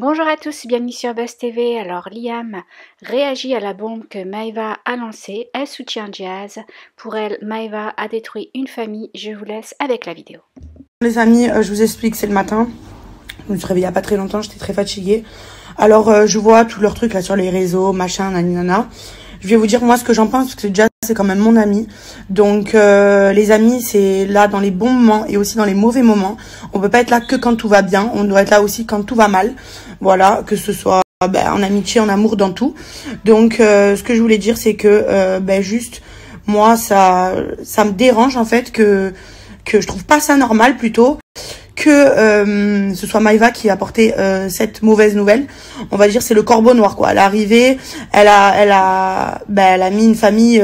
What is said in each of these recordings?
Bonjour à tous, bienvenue sur Buzz TV. Alors Liam réagit à la bombe que Maeva a lancée. Elle soutient Jazz. Pour elle, Maeva a détruit une famille. Je vous laisse avec la vidéo. Les amis, je vous explique, c'est le matin. Je me suis réveillée il n'y a pas très longtemps, j'étais très fatiguée. Alors je vois tous leurs trucs là sur les réseaux, machin, naninana. Je vais vous dire moi ce que j'en pense, parce que Jazz c'est quand même mon ami. Donc les amis, c'est là dans les bons moments et aussi dans les mauvais moments. On peut pas être là que quand tout va bien, on doit être là aussi quand tout va mal. Voilà, que ce soit en amitié, en amour, dans tout. Donc ce que je voulais dire, c'est que juste moi ça me dérange en fait que je trouve pas ça normal plutôt que ce soit Maeva qui a apporté cette mauvaise nouvelle. On va dire c'est le corbeau noir quoi. Elle est arrivée, elle a mis une famille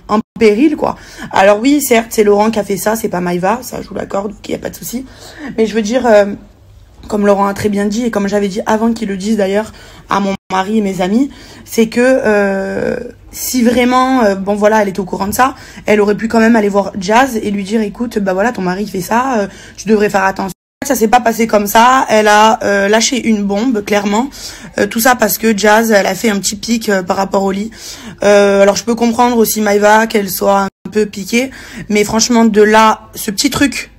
en péril quoi. Alors oui, certes, c'est Laurent qui a fait ça, c'est pas Maeva, ça je vous l'accorde, donc il y a pas de souci. Mais je veux dire comme Laurent a très bien dit et comme j'avais dit avant qu'il le dise d'ailleurs à mon mari et mes amis, c'est que si vraiment, bon voilà, elle était au courant de ça, elle aurait pu quand même aller voir Jazz et lui dire, écoute, bah voilà, ton mari fait ça, tu devrais faire attention. Ça s'est pas passé comme ça, elle a lâché une bombe, clairement. Tout ça parce que Jazz, elle a fait un petit pic par rapport au lit. Alors je peux comprendre aussi Maeva qu'elle soit un peu piquée, mais franchement de là, ce petit truc,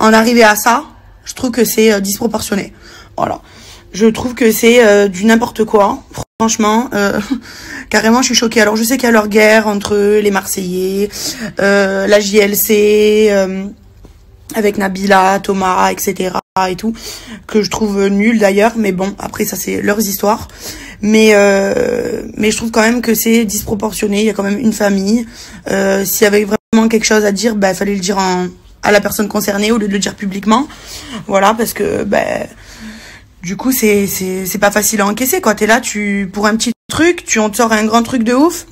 en arriver à ça, je trouve que c'est disproportionné. Voilà. Je trouve que c'est du n'importe quoi. Franchement, carrément, je suis choquée. Alors, je sais qu'il y a leur guerre entre les Marseillais, la JLC, avec Nabila, Thomas, etc. et tout, que je trouve nul d'ailleurs. Mais bon, après, ça, c'est leurs histoires. Mais je trouve quand même que c'est disproportionné. Il y a quand même une famille. S'il y avait vraiment quelque chose à dire, il fallait le dire à la personne concernée au lieu de le dire publiquement. Voilà, parce que du coup c'est pas facile à encaisser quoi. T'es là, pour un petit truc, on te sort un grand truc de ouf.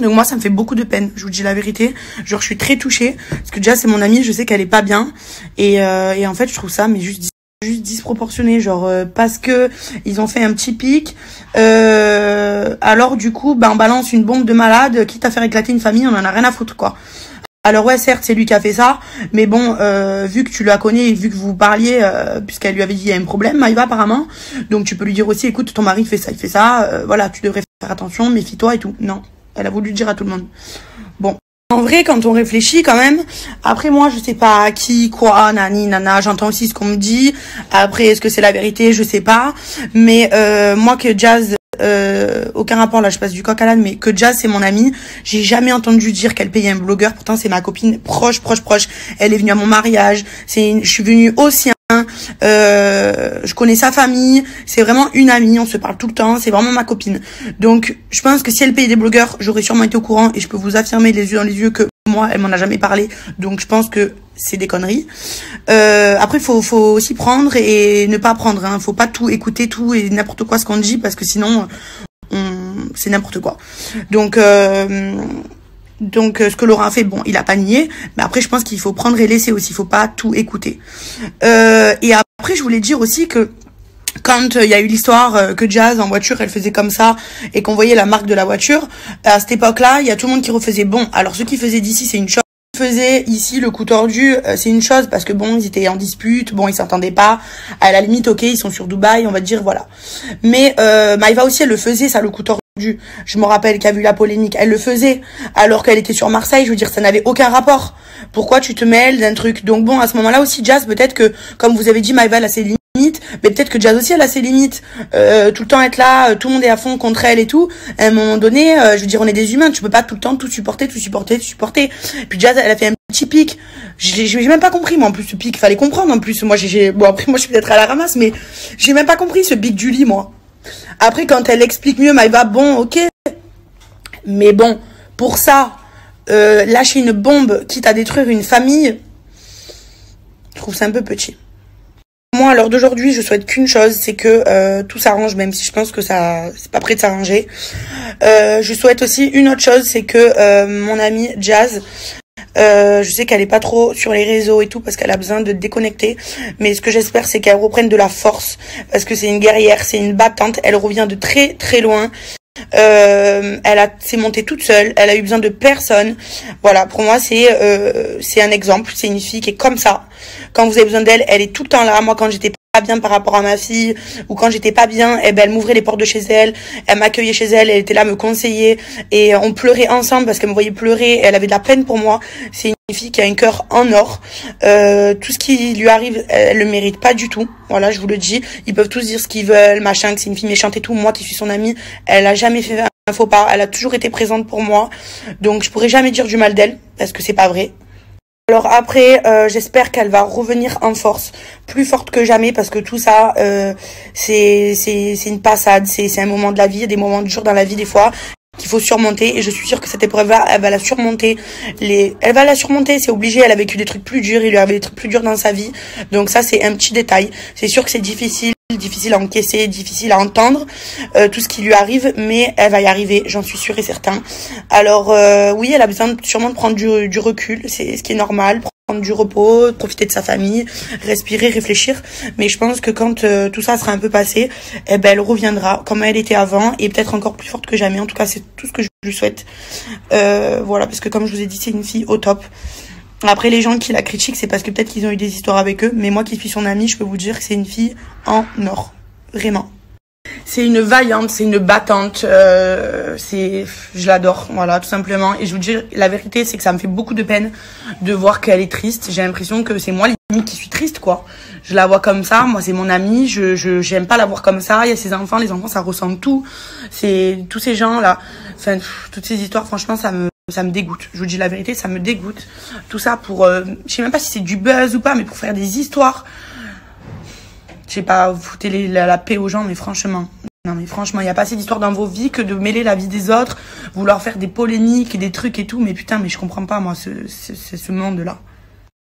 Donc moi ça me fait beaucoup de peine, je vous dis la vérité. Genre je suis très touchée parce que déjà c'est mon amie, je sais qu'elle est pas bien et en fait je trouve ça mais juste disproportionné, genre parce que ils ont fait un petit pic, alors du coup on balance une bombe de malade, quitte à faire éclater une famille, on en a rien à foutre quoi. Alors ouais, certes, c'est lui qui a fait ça, mais bon, vu que tu la connais et vu que vous parliez, puisqu'elle lui avait dit il y a un problème, Maeva apparemment, donc tu peux lui dire aussi, écoute, ton mari fait ça, il fait ça, voilà, tu devrais faire attention, méfie-toi et tout. Non, elle a voulu le dire à tout le monde. Bon, en vrai, quand on réfléchit quand même, après moi, je sais pas qui, quoi, nani, nana, j'entends aussi ce qu'on me dit, après, est-ce que c'est la vérité, je sais pas, mais moi que Jazz... aucun rapport là, je passe du coq à l'âne, mais que Jazz c'est mon amie, j'ai jamais entendu dire qu'elle payait un blogueur, pourtant c'est ma copine proche, elle est venue à mon mariage, je suis venue au sien, je connais sa famille, c'est vraiment une amie, on se parle tout le temps, c'est vraiment ma copine. Donc je pense que si elle payait des blogueurs, j'aurais sûrement été au courant et je peux vous affirmer les yeux dans les yeux que moi elle m'en a jamais parlé, donc je pense que c'est des conneries. Après faut aussi prendre et ne pas prendre, hein. Faut pas tout écouter, tout et n'importe quoi ce qu'on dit, parce que sinon c'est n'importe quoi. Donc ce que Laurent a fait, bon, il a pas nié, mais après je pense qu'il faut prendre et laisser aussi, il faut pas tout écouter. Et après je voulais dire aussi que quand il y a eu l'histoire que Jazz en voiture elle faisait comme ça et qu'on voyait la marque de la voiture, à cette époque-là il y a tout le monde qui refaisait, bon, alors ceux qui faisaient d'ici c'est une chose, faisait ici le coup tordu, c'est une chose parce que bon ils étaient en dispute, bon ils s'entendaient pas, à la limite ok ils sont sur Dubaï, on va dire voilà, mais Maeva aussi elle le faisait ça, le coup tordu, je me rappelle qu'il y a vu la polémique, elle le faisait alors qu'elle était sur Marseille, je veux dire ça n'avait aucun rapport, pourquoi tu te mêles d'un truc? Donc bon à ce moment là aussi Jazz, peut-être que comme vous avez dit Maeva elle a ses limites, mais peut-être que Jazz aussi elle a ses limites, tout le temps être là, tout le monde est à fond contre elle et tout, à un moment donné je veux dire on est des humains, tu peux pas tout le temps tout supporter, puis Jazz elle a fait un petit pic, j'ai même pas compris moi en plus ce pic, fallait comprendre en plus, moi bon après moi je suis peut-être à la ramasse, mais j'ai même pas compris ce pic du lit moi. Après quand elle explique mieux Maeva, bon ok, mais bon pour ça lâcher une bombe quitte à détruire une famille, je trouve ça un peu petit. Moi, à l'heure d'aujourd'hui, je souhaite qu'une chose, c'est que tout s'arrange, même si je pense que ça, c'est pas prêt de s'arranger. Je souhaite aussi une autre chose, c'est que mon amie Jazz, je sais qu'elle est pas trop sur les réseaux et tout parce qu'elle a besoin de déconnecter, mais ce que j'espère c'est qu'elle reprenne de la force parce que c'est une guerrière, c'est une battante, elle revient de très très loin. s'est montée toute seule, elle a eu besoin de personne. Voilà, pour moi c'est un exemple, c'est une fille qui est comme ça. Quand vous avez besoin d'elle, elle est tout le temps là. Moi quand j'étais pas bien par rapport à ma fille, ou quand j'étais pas bien, eh ben elle m'ouvrait les portes de chez elle, elle m'accueillait chez elle, elle était là me conseiller, et on pleurait ensemble parce qu'elle me voyait pleurer, elle avait de la peine pour moi. C'est une fille qui a un cœur en or. Tout ce qui lui arrive, elle le mérite pas du tout. Voilà, je vous le dis. Ils peuvent tous dire ce qu'ils veulent, machin, que c'est une fille méchante et tout. Moi qui suis son amie, elle a jamais fait un faux pas, elle a toujours été présente pour moi. Donc je pourrais jamais dire du mal d'elle, parce que c'est pas vrai. Alors après, j'espère qu'elle va revenir en force, plus forte que jamais, parce que tout ça, c'est une passade, c'est un moment de la vie, il y a des moments durs dans la vie des fois qu'il faut surmonter, et je suis sûre que cette épreuve-là, elle va la surmonter. Elle va la surmonter, c'est obligé. Elle a vécu des trucs plus durs, il lui avait des trucs plus durs dans sa vie, donc ça c'est un petit détail. C'est sûr que c'est difficile à encaisser, difficile à entendre tout ce qui lui arrive, mais elle va y arriver, j'en suis sûre et certain. Alors oui, elle a besoin sûrement de prendre du recul, c'est ce qui est normal, prendre du repos, profiter de sa famille, respirer, réfléchir, mais je pense que quand tout ça sera un peu passé, eh ben elle reviendra comme elle était avant, et peut-être encore plus forte que jamais. En tout cas, c'est tout ce que je lui souhaite. Voilà, parce que comme je vous ai dit, c'est une fille au top. Après, les gens qui la critiquent, c'est parce que peut-être qu'ils ont eu des histoires avec eux. Mais moi qui suis son amie, je peux vous dire que c'est une fille en or. Vraiment. C'est une vaillante, c'est une battante. Je l'adore, voilà, tout simplement. Et je vous dis, la vérité, c'est que ça me fait beaucoup de peine de voir qu'elle est triste. J'ai l'impression que c'est moi limite qui suis triste, quoi. Je la vois comme ça. Moi, c'est mon amie. J'aime pas la voir comme ça. Il y a ses enfants. Les enfants, ça ressemble tout. C'est tous ces gens-là. Enfin, toutes ces histoires, franchement, ça me dégoûte. Je vous dis la vérité, ça me dégoûte. Tout ça pour, je sais même pas si c'est du buzz ou pas, mais pour faire des histoires. Je sais pas, vous foutez la paix aux gens, mais franchement. Non, mais franchement, il n'y a pas assez d'histoires dans vos vies que de mêler la vie des autres, vouloir faire des polémiques et des trucs et tout. Mais putain, mais je comprends pas, moi, ce monde-là.